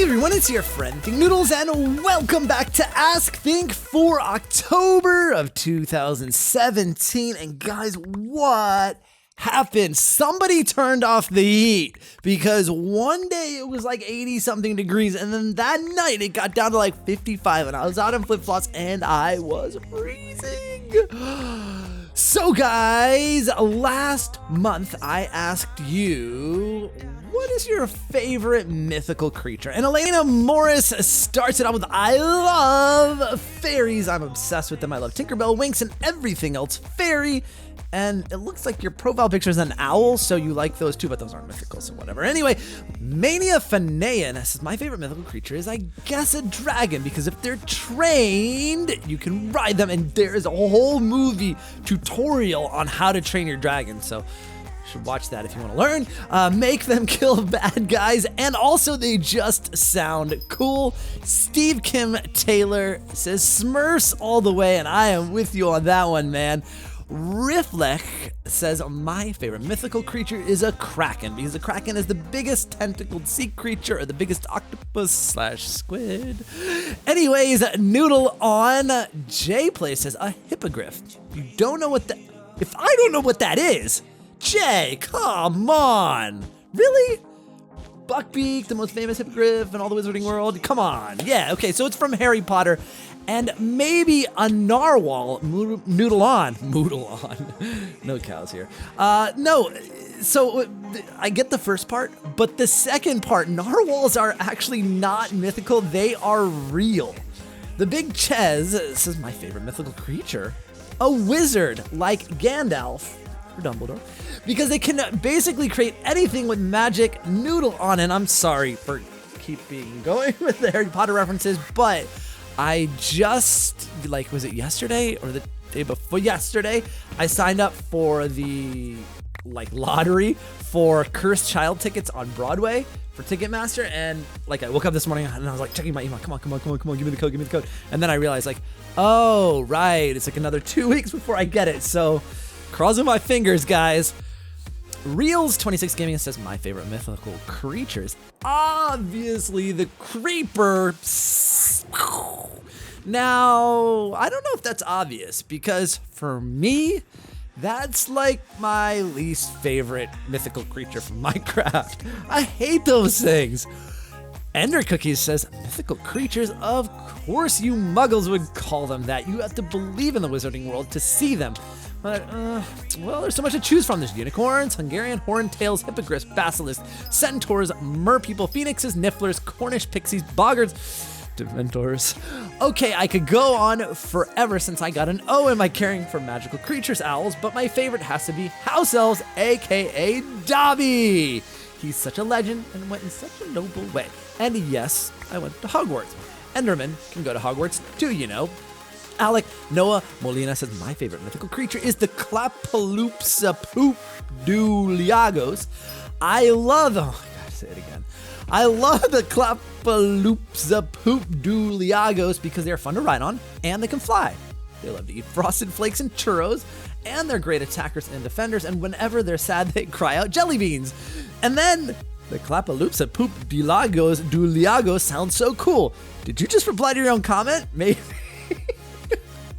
everyone, it's your friend Thinknoodles, and welcome back to Ask Think for October of 2017. And guys, what happened? Somebody turned off the heat because one day it was like 80 something degrees, and then that night it got down to like 55, and I was out in flip-flops and I was freezing. So guys, last month I asked you, what is your favorite mythical creature? And Elena Morris starts it out with, I love fairies. I'm obsessed with them. I love Tinkerbell, Winx, and everything else fairy. And it looks like your profile picture is an owl, so you like those too, but those aren't mythical, so whatever. Anyway, Mania Fanaean says, my favorite mythical creature is, I guess, a dragon, because if they're trained, you can ride them, and there is a whole movie tutorial on how to train your dragon, so you should watch that if you want to learn. Make them kill bad guys, and also they just sound cool. Steve Kim Taylor says, Smurfs all the way, and I am with you on that one, man. Riflech says, my favorite mythical creature is a kraken, because a kraken is the biggest tentacled sea creature, or the biggest octopus / squid. Anyways, Noodle on J Play says, a hippogriff. You don't know what that, if I don't know what that is, Jay, come on, really? Buckbeak, the most famous hippogriff in all the wizarding world? Come on, yeah, okay, so it's from Harry Potter. And maybe a narwhal, noodle on, no cows here. No, so I get the first part, but the second part, narwhals are actually not mythical, they are real. The Big Ches says, my favorite mythical creature, a wizard like Gandalf or Dumbledore, because they can basically create anything with magic. Noodle on, and I'm sorry for keeping going with the Harry Potter references, but I just, like, was it yesterday or the day before yesterday? I signed up for the, like, lottery for Cursed Child tickets on Broadway for Ticketmaster, and, like, I woke up this morning and I was like, checking my email, come on, give me the code. And then I realized, like, oh, right, it's like another 2 weeks before I get it, so crossing my fingers, guys. Reels26 Gaming says, my favorite mythical creatures, obviously the creeper. Now, I don't know if that's obvious, because for me, that's like my least favorite mythical creature from Minecraft. I hate those things. Ender Cookies says, mythical creatures, of course you muggles would call them that. You have to believe in the wizarding world to see them. But, well, there's so much to choose from. There's unicorns, Hungarian horntails, hippogriffs, basilisks, centaurs, merpeople, phoenixes, nifflers, Cornish pixies, boggards, Dementors. Okay, I could go on forever since I got an O in my caring for magical creatures owls, but my favorite has to be house elves, aka Dobby. He's such a legend and went in such a noble way. And yes, I went to Hogwarts. Enderman can go to Hogwarts too, you know. Alec Noah Molina says, my favorite mythical creature is the Clapaloopsa Poop Duliagos. I love, oh my god, say it again. I love the Clapaloopsa Poop Duliagos because they're fun to ride on and they can fly. They love to eat frosted flakes and churros, and they're great attackers and defenders, and whenever they're sad, they cry out jelly beans. And then the Clapaloopsa Poop Duliagos sounds so cool. Did you just reply to your own comment? Maybe.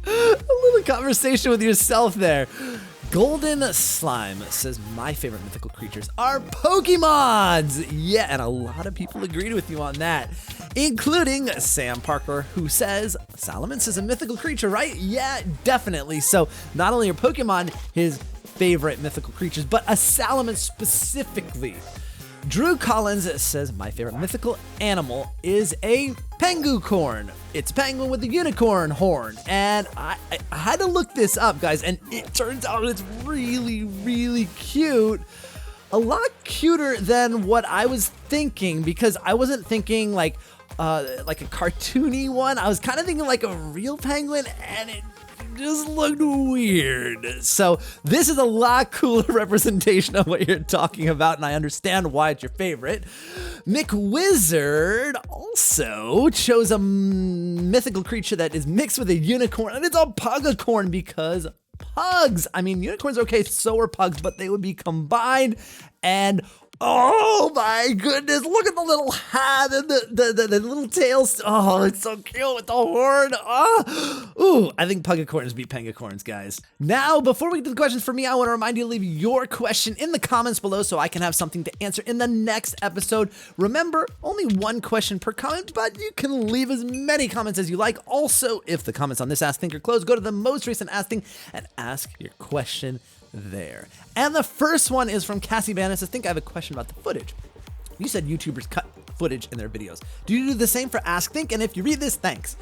A little conversation with yourself there. Golden Slime says, my favorite mythical creatures are Pokemons. Yeah, and a lot of people agreed with you on that, including Sam Parker, who says, Salamence is a mythical creature, right? Yeah, definitely. So not only are Pokemon his favorite mythical creatures, but a Salamence specifically. Drew Collins says, my favorite mythical animal is a pengucorn. It's a penguin with a unicorn horn. And I had to look this up, guys, and it turns out it's really, really cute. A lot cuter than what I was thinking, because I wasn't thinking like a cartoony one. I was kind of thinking like a real penguin, and it just looked weird. So this is a lot cooler representation of what you're talking about, and I understand why it's your favorite. McWizard also chose a mythical creature that is mixed with a unicorn, and it's a pugacorn because pugs. I mean, unicorns are okay, so are pugs, but they would be combined, and Oh my goodness, look at the little hat and the little tails. Oh, it's so cute with the horn. Oh, ooh, I think Pugacorns beat Pengacorns, guys. Now, before we get to the questions for me, I want to remind you to leave your question in the comments below so I can have something to answer in the next episode. Remember, only one question per comment, but you can leave as many comments as you like. Also, if the comments on this Ask Think are closed, go to the most recent Ask Think and ask your question there. And the first one is from Cassie Bannis. I think I have a question about the footage. You said YouTubers cut footage in their videos. Do you do the same for Ask Think? And if you read this, thanks.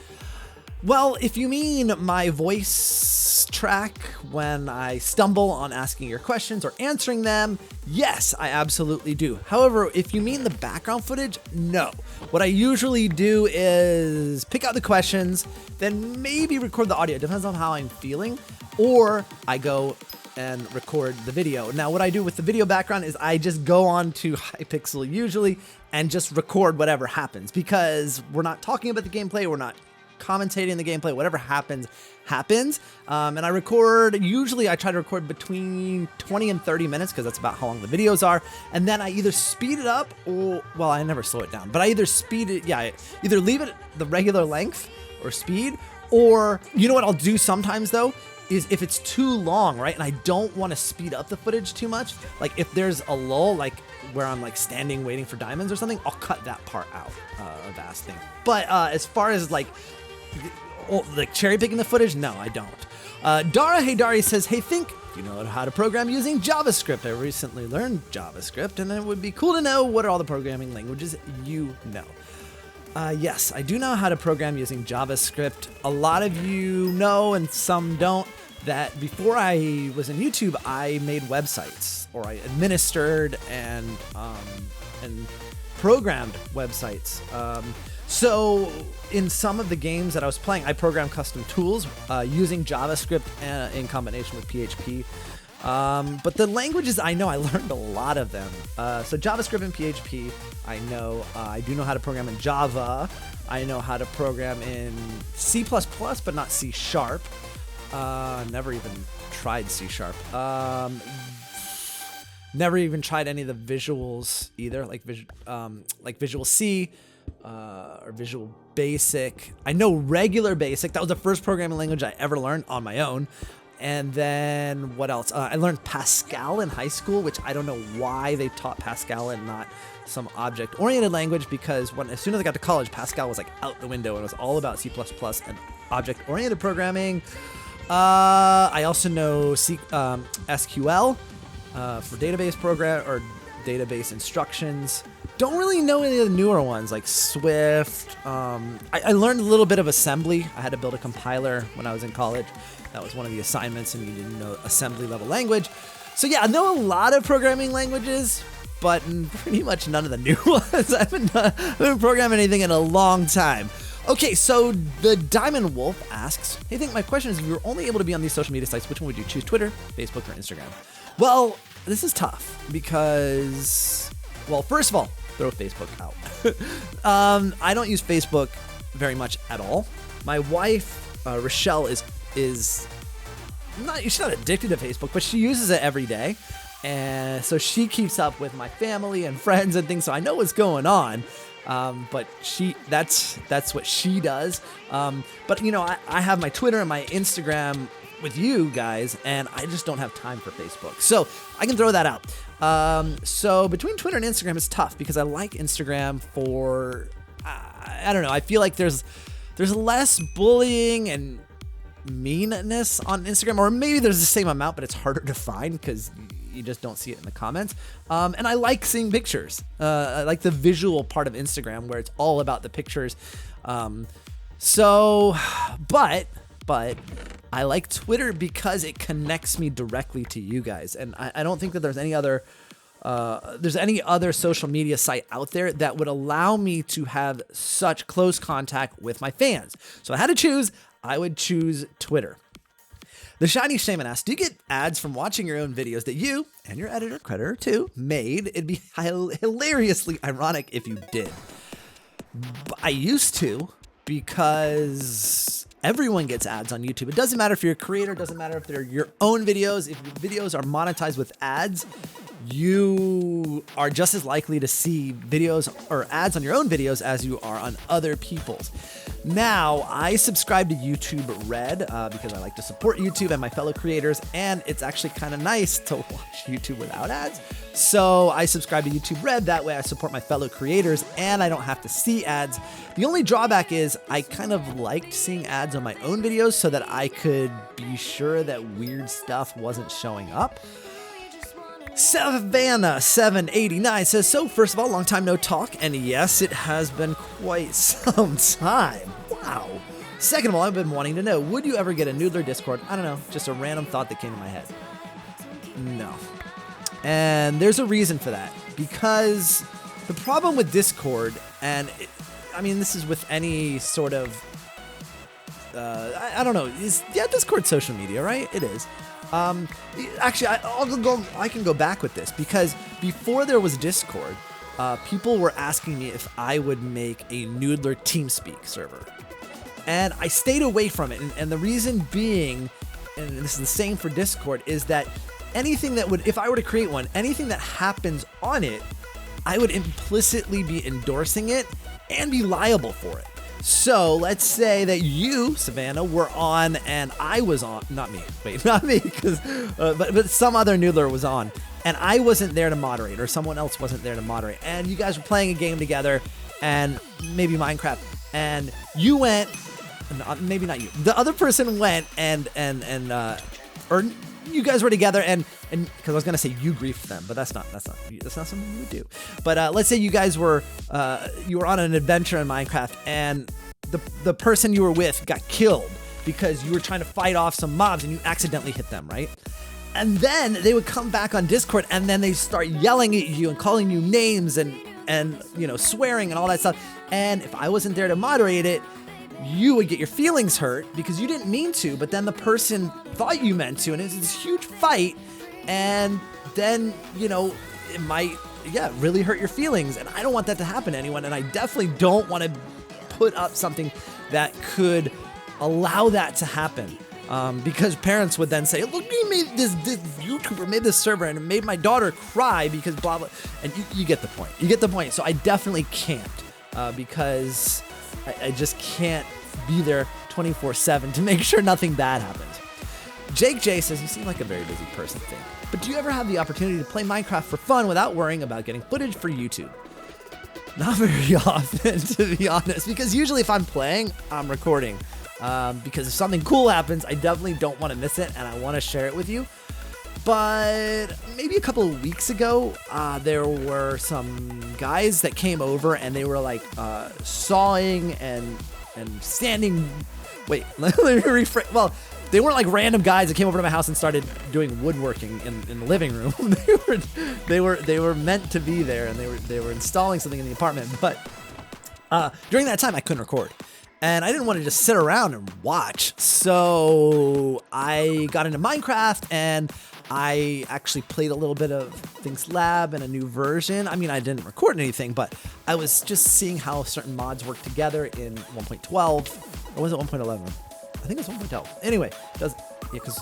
Well, if you mean my voice track when I stumble on asking your questions or answering them, yes, I absolutely do. However, if you mean the background footage, no. What I usually do is pick out the questions, then maybe record the audio. It depends on how I'm feeling, or I go and record the video. Now, what I do with the video background is I just go on to Hypixel usually and just record whatever happens, because we're not talking about the gameplay, we're not commentating the gameplay, whatever happens, happens. And I record, usually I try to record between 20 and 30 minutes because that's about how long the videos are. And then I either speed it up or, well, I never slow it down, but I either speed it, I either leave it the regular length or speed, or you know what I'll do sometimes though, is if it's too long, right? And I don't want to speed up the footage too much. Like if there's a lull, like where I'm like standing waiting for diamonds or something, I'll cut that part out of Ask Think. But as far as like cherry picking the footage, no, I don't. Dara Hey Dari says, hey Think, do you know how to program using JavaScript? I recently learned JavaScript and it would be cool to know what are all the programming languages you know. Yes, I do know how to program using JavaScript. A lot of you know, and some don't, that before I was in YouTube, I made websites, or I administered and programmed websites. So in some of the games that I was playing, I programmed custom tools using JavaScript in combination with PHP. But the languages I know, I learned a lot of them. So JavaScript and PHP, I know. I do know how to program in Java. I know how to program in C++, but not C#. Never even tried C#. Never even tried any of the visuals either, like Visual C or Visual Basic. I know regular Basic. That was the first programming language I ever learned on my own. And then what else? I learned Pascal in high school, which I don't know why they taught Pascal and not some object-oriented language, because as soon as I got to college, Pascal was like out the window and it was all about C++ and object-oriented programming. I also know SQL for database program or database instructions. Don't really know any of the newer ones like Swift. I learned a little bit of assembly. I had to build a compiler when I was in college. That was one of the assignments, and you didn't know assembly level language. So yeah, I know a lot of programming languages, but pretty much none of the new ones. I haven't been programming anything in a long time. Okay, so the Diamond Wolf asks, hey, Think, my question is, if you were only able to be on these social media sites, which one would you choose, Twitter, Facebook, or Instagram? Well, this is tough because, well, first of all, throw Facebook out. I don't use Facebook very much at all. My wife, Rochelle, she's not addicted to Facebook, but she uses it every day. And so she keeps up with my family and friends and things, so I know what's going on. But that's what she does. But you know, I have my Twitter and my Instagram with you guys, and I just don't have time for Facebook. So I can throw that out. So between Twitter and Instagram, it's tough because I like Instagram for, I don't know, I feel like there's less bullying and meanness on Instagram, or maybe there's the same amount, but it's harder to find because you just don't see it in the comments. And I like seeing pictures. I like the visual part of Instagram where it's all about the pictures. But I like Twitter because it connects me directly to you guys. And I don't think that there's any other social media site out there that would allow me to have such close contact with my fans. So I had to choose. I would choose Twitter. The Shiny Shaman asks, do you get ads from watching your own videos that you and your editor, creditor too, made? It'd be hilariously ironic if you did. I used to, because everyone gets ads on YouTube. It doesn't matter if you're a creator, it doesn't matter if they're your own videos. If your videos are monetized with ads, you are just as likely to see videos or ads on your own videos as you are on other people's. Now, I subscribe to YouTube Red because I like to support YouTube and my fellow creators, and it's actually kind of nice to watch YouTube without ads. So I subscribe to YouTube Red. That way I support my fellow creators and I don't have to see ads. The only drawback is I kind of liked seeing ads on my own videos so that I could be sure that weird stuff wasn't showing up. Savannah789 says, so first of all, long time no talk, and yes, it has been quite some time. Wow. Second of all, I've been wanting to know, would you ever get a Noodler Discord? I don't know, just a random thought that came to my head. No. And there's a reason for that, because the problem with Discord, and I mean, this is with any sort of, I don't know, Discord social media, right? It is. Actually, I can go back with this, because before there was Discord, people were asking me if I would make a Noodler TeamSpeak server. And I stayed away from it. And the reason being, and this is the same for Discord, is that anything that would, if I were to create one, anything that happens on it, I would implicitly be endorsing it and be liable for it. So let's say that you, Savannah, were on and I was on, not me, because, but some other Noodler was on and I wasn't there to moderate, or someone else wasn't there to moderate, and you guys were playing a game together, and maybe Minecraft, and you went, maybe not you, the other person went or you guys were together and because I was gonna say you griefed them, but that's not something you would do. But let's say you guys were you were on an adventure in Minecraft and the person you were with got killed because you were trying to fight off some mobs and you accidentally hit them, right? And then they would come back on Discord and then they start yelling at you and calling you names and you know, swearing and all that stuff. And if I wasn't there to moderate it, you would get your feelings hurt because you didn't mean to, but then the person thought you meant to, and it's this huge fight, and then, you know, it might, really hurt your feelings, and I don't want that to happen to anyone, and I definitely don't want to put up something that could allow that to happen, because parents would then say, look, this YouTuber made this server, and it made my daughter cry because blah, blah, and you get the point. You get the point, so I definitely can't, because I just can't be there 24/7 to make sure nothing bad happens. Jake J says, you seem like a very busy person, Finn, but do you ever have the opportunity to play Minecraft for fun without worrying about getting footage for YouTube? Not very often, to be honest, because usually if I'm playing, I'm recording. Because if something cool happens, I definitely don't want to miss it, and I want to share it with you. But maybe a couple of weeks ago, there were some guys that came over and they were like sawing and standing. Wait, let me rephrase. Well, they weren't like random guys that came over to my house and started doing woodworking in the living room. they were meant to be there, and they were installing something in the apartment. But during that time, I couldn't record. And I didn't want to just sit around and watch. So I got into Minecraft and I actually played a little bit of Think's Lab and a new version. I mean, I didn't record anything, but I was just seeing how certain mods work together in 1.12. Or was it 1.11? I think it's 1.12. Anyway, because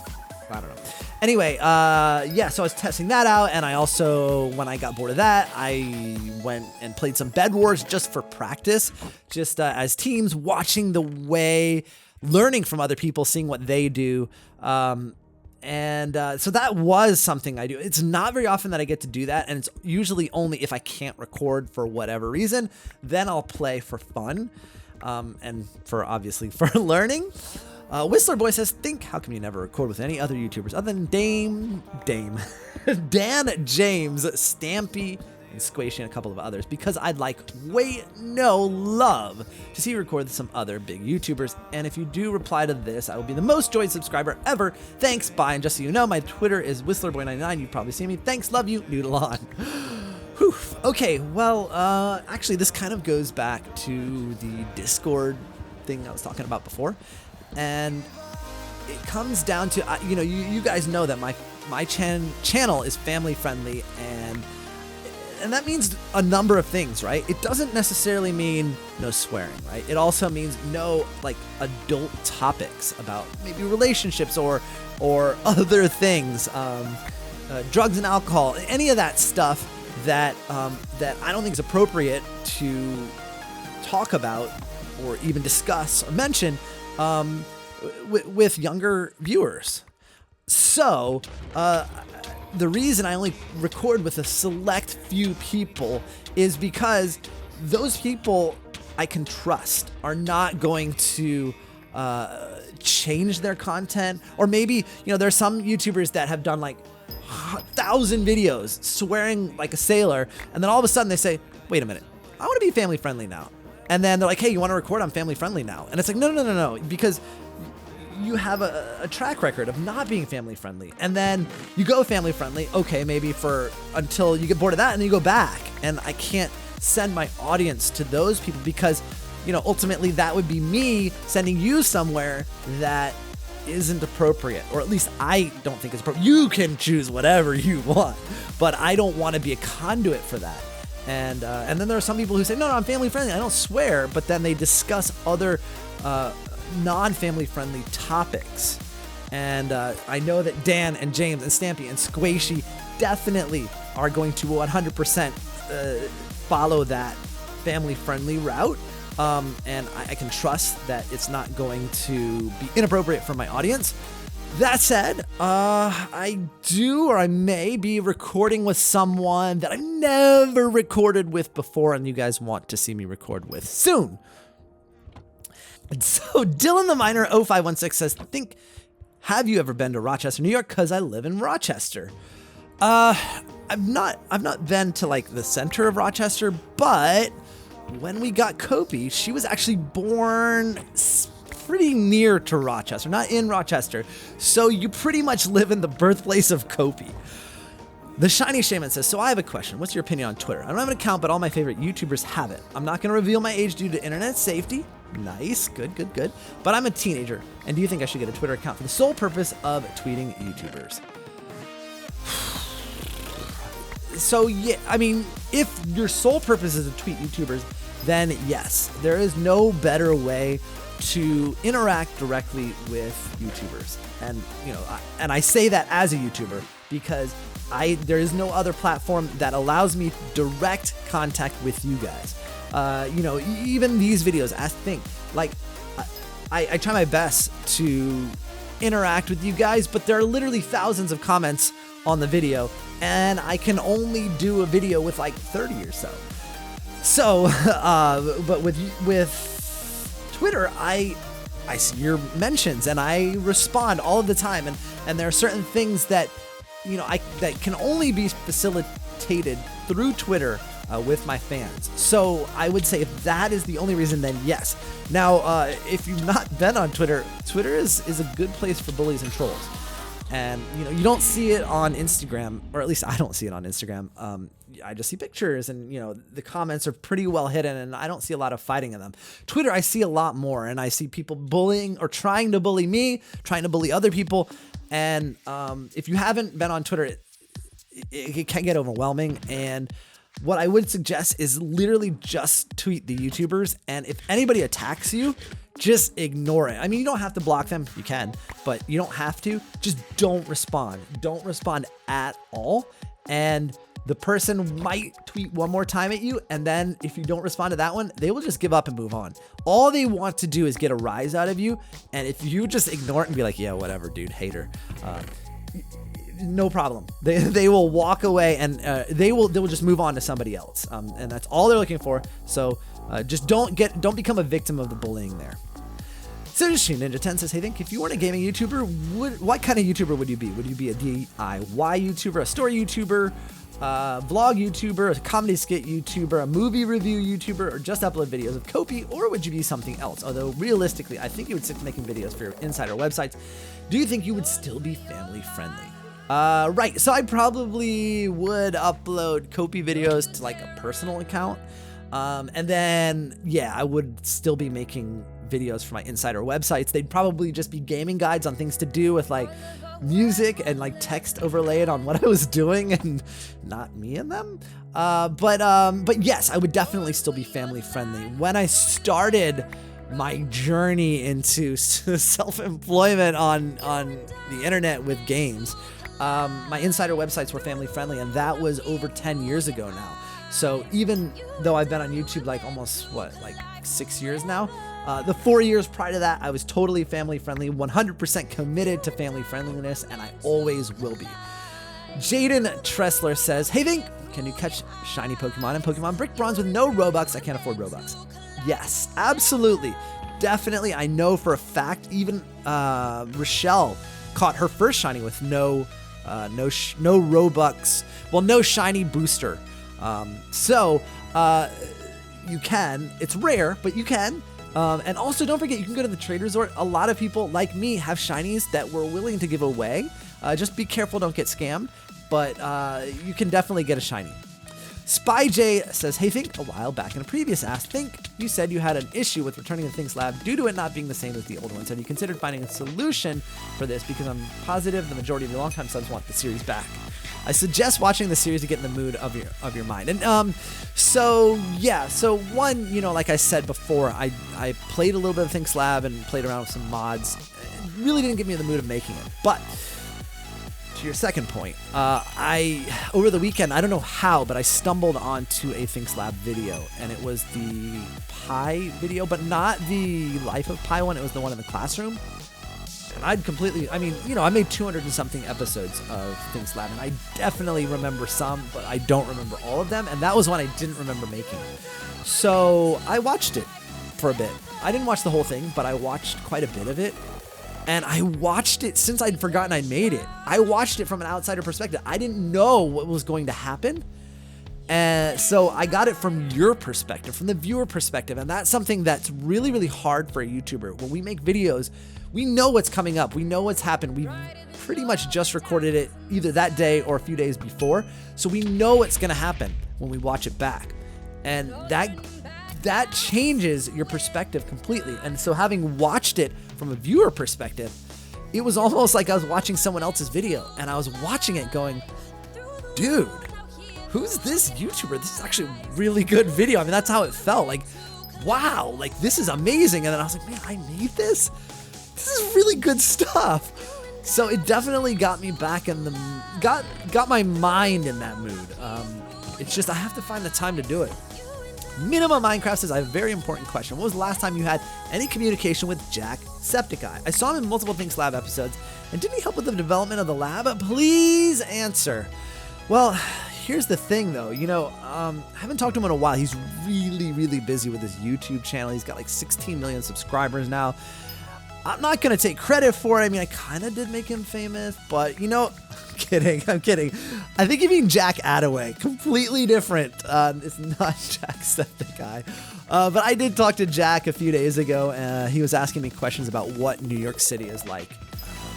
I don't know. Anyway, so I was testing that out, and I also, when I got bored of that, I went and played some Bedwars just for practice, just as teams, watching the way, learning from other people, seeing what they do, so that was something I do. It's not very often that I get to do that, and it's usually only if I can't record for whatever reason, then I'll play for fun, and obviously for learning. Whistler Boy says, how come you never record with any other YouTubers other than Dan James, Stampy, and Squishy, and a couple of others? Because I'd like love to see you record with some other big YouTubers. And if you do reply to this, I will be the most joined subscriber ever. Thanks, bye. And just so you know, my Twitter is WhistlerBoy99. You've probably seen me. Thanks, love you, noodle on. Whew. Okay, well, actually, this kind of goes back to the Discord thing I was talking about before. And it comes down to, you guys know that my channel is family friendly, and that means a number of things, right? It doesn't necessarily mean no swearing, right? It also means no like adult topics about maybe relationships or other things. drugs and alcohol, any of that stuff that that I don't think is appropriate to talk about or even discuss or mention with younger viewers. So the reason I only record with a select few people is because those people I can trust are not going to change their content. Or maybe, there's some YouTubers that have done like 1,000 videos swearing like a sailor, and then all of a sudden they say, wait a minute, I want to be family friendly now. And then they're like, hey, you want to record on family friendly now? And it's like, no, because you have a track record of not being family friendly, and then you go family friendly, okay, maybe until you get bored of that, and then you go back. And I can't send my audience to those people because, ultimately that would be me sending you somewhere that isn't appropriate, or at least I don't think it's appropriate. You can choose whatever you want, but I don't want to be a conduit for that. And then there are some people who say, no, I'm family friendly, I don't swear, but then they discuss other non-family friendly topics. And I know that Dan and James and Stampy and Squishy definitely are going to 100% follow that family friendly route. And I can trust that it's not going to be inappropriate for my audience. That said, I may be recording with someone that I've never recorded with before, and you guys want to see me record with soon. And so Dylan the Miner 0516 says, have you ever been to Rochester, New York? Because I live in Rochester. I've not been to like the center of Rochester, but when we got Kopi, she was actually born pretty near to Rochester, not in Rochester. So you pretty much live in the birthplace of Kopi. The Shiny Shaman says, so I have a question. What's your opinion on Twitter? I don't have an account, but all my favorite YouTubers have it. I'm not going to reveal my age due to internet safety. Nice. Good. But I'm a teenager. And do you think I should get a Twitter account for the sole purpose of tweeting YouTubers? So, yeah, I mean, if your sole purpose is to tweet YouTubers, then yes, there is no better way to interact directly with YouTubers. And, and I say that as a YouTuber because there is no other platform that allows me direct contact with you guys. Even these videos, I try my best to interact with you guys, but there are literally thousands of comments on the video, and I can only do a video with like 30 or so. So, but with Twitter, I see your mentions and I respond all of the time, and there are certain things that that can only be facilitated through Twitter with my fans. So I would say if that is the only reason, then yes. Now, if you've not been on Twitter, Twitter is a good place for bullies and trolls. And, you don't see it on Instagram, or at least I don't see it on Instagram. I just see pictures and, the comments are pretty well hidden and I don't see a lot of fighting in them. Twitter, I see a lot more, and I see people bullying or trying to bully me, trying to bully other people. And if you haven't been on Twitter, it can get overwhelming. And what I would suggest is literally just tweet the YouTubers. And if anybody attacks you, just ignore it. I mean, you don't have to block them. You can, but you don't have to. Just don't respond. Don't respond at all. And the person might tweet one more time at you. And then if you don't respond to that one, they will just give up and move on. All they want to do is get a rise out of you. And if you just ignore it and be like, yeah, whatever, dude, hater, no problem. They will walk away, and they will just move on to somebody else. And that's all they're looking for. So just don't become a victim of the bullying there. Sushi Ninja 10 says, hey, if you weren't a gaming YouTuber, what kind of YouTuber would you be? Would you be a DIY YouTuber, a story YouTuber, vlog YouTuber, a comedy skit YouTuber, a movie review YouTuber, or just upload videos of Kopi, or would you be something else? Although realistically, I think you would stick to making videos for your insider websites. Do you think you would still be family friendly? Right, so I probably would upload Kopi videos to like a personal account. And then, yeah, I would still be making videos for my insider websites. They'd probably just be gaming guides on things to do with like music and like text overlaid on what I was doing and not me in them. But yes, I would definitely still be family friendly. When I started my journey into self-employment on the internet with games, my insider websites were family friendly, and that was over 10 years ago now. So even though I've been on YouTube like almost, like 6 years now, the 4 years prior to that, I was totally family friendly, 100% committed to family friendliness, and I always will be. Jaden Tressler says, hey Vink, can you catch shiny Pokemon and Pokemon Brick Bronze with no Robux? I can't afford Robux. Yes, absolutely. Definitely. I know for a fact, even Rochelle caught her first shiny with no Robux. Well, no shiny booster. So you can. It's rare, but you can. And also, don't forget, you can go to the trade resort. A lot of people, like me, have shinies that we're willing to give away. Just be careful, don't get scammed. But you can definitely get a shiny. Spy J says, hey Think, a while back in a previous Ask Think, you said you had an issue with returning the Things Lab due to it not being the same as the old ones. Have you considered finding a solution for this? Because I'm positive the majority of your longtime subs want the series back. I suggest watching the series to get in the mood of your mind. And so one, like I said before, I played a little bit of Things Lab and played around with some mods. It really didn't get me in the mood of making it. But to your second point, over the weekend, I don't know how, but I stumbled onto a Things Lab video, and it was the Pi video, but not the Life of Pi one. It was the one in the classroom. And I made 200 and something episodes of Things Lab, and I definitely remember some, but I don't remember all of them, and that was one I didn't remember making. So I watched it for a bit. I didn't watch the whole thing, but I watched quite a bit of it. And I watched it since I'd forgotten I made it. I watched it from an outsider perspective. I didn't know what was going to happen. And so I got it from your perspective, from the viewer perspective. And that's something that's really, really hard for a YouTuber. When we make videos, we know what's coming up. We know what's happened. We pretty much just recorded it either that day or a few days before. So we know what's going to happen when we watch it back. And that changes your perspective completely. And so having watched it from a viewer perspective, it was almost like I was watching someone else's video, and I was watching it going, dude, who's this YouTuber? This is actually a really good video. I mean, that's how it felt. Like, wow, like this is amazing. And then I was like, man, I made this? This is really good stuff. So it definitely got me back in got my mind in that mood. It's just, I have to find the time to do it. Minimum Minecraft says, I have a very important question. What was the last time you had any communication with Jacksepticeye? I saw him in multiple Things Lab episodes, and didn't he help with the development of the lab? Please answer. Well, here's the thing though, I haven't talked to him in a while. He's really, really busy with his YouTube channel. He's got like 16 million subscribers now. I'm not going to take credit for it. I mean, I kind of did make him famous, but I'm kidding. I think you mean Jack Attaway. Completely different. It's not Jacksepticeye. But I did talk to Jack a few days ago. He was asking me questions about what New York City is like.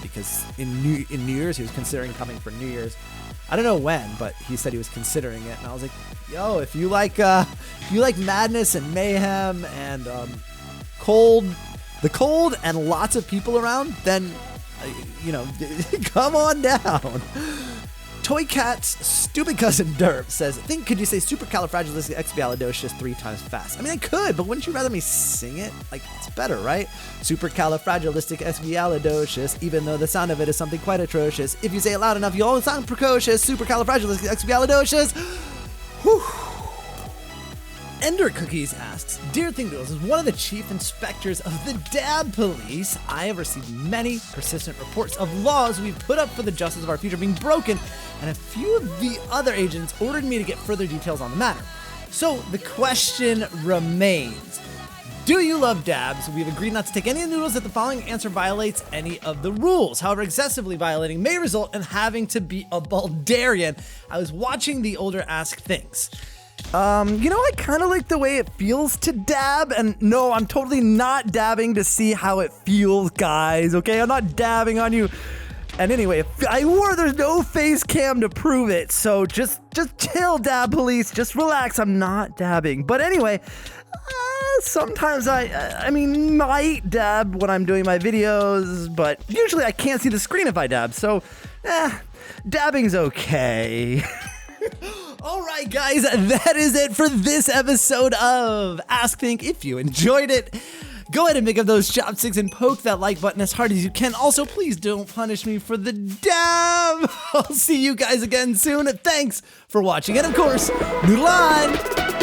Because in New Year's, he was considering coming for New Year's. I don't know when, but he said he was considering it. And I was like, yo, if you like madness and mayhem and the cold and lots of people around, then, come on down. Toy Cat's stupid cousin Derp says, could you say supercalifragilisticexpialidocious 3 times fast? I mean, I could, but wouldn't you rather me sing it? Like, it's better, right? Supercalifragilisticexpialidocious, even though the sound of it is something quite atrocious. If you say it loud enough, you'll always sound precocious. Supercalifragilisticexpialidocious. Whew. Ender Cookies asks, Dear Thinknoodles, as one of the chief inspectors of the Dab Police, I have received many persistent reports of laws we put up for the justice of our future being broken, and a few of the other agents ordered me to get further details on the matter. So the question remains, do you love dabs? We've agreed not to take any of the noodles if the following answer violates any of the rules. However, excessively violating may result in having to be a Baldarian. I was watching the older Ask Things. I kind of like the way it feels to dab, and no, I'm totally not dabbing to see how it feels, guys, okay? I'm not dabbing on you. And anyway, there's no face cam to prove it, so just chill, Dab Police, just relax, I'm not dabbing. But anyway, sometimes I might dab when I'm doing my videos, but usually I can't see the screen if I dab, so, dabbing's okay. All right, guys, that is it for this episode of Ask Think. If you enjoyed it, Go ahead and pick up those chopsticks and poke that like button as hard as you can. Also, please don't punish me for the dab. I'll see you guys again soon. Thanks for watching. And of course, noodle on!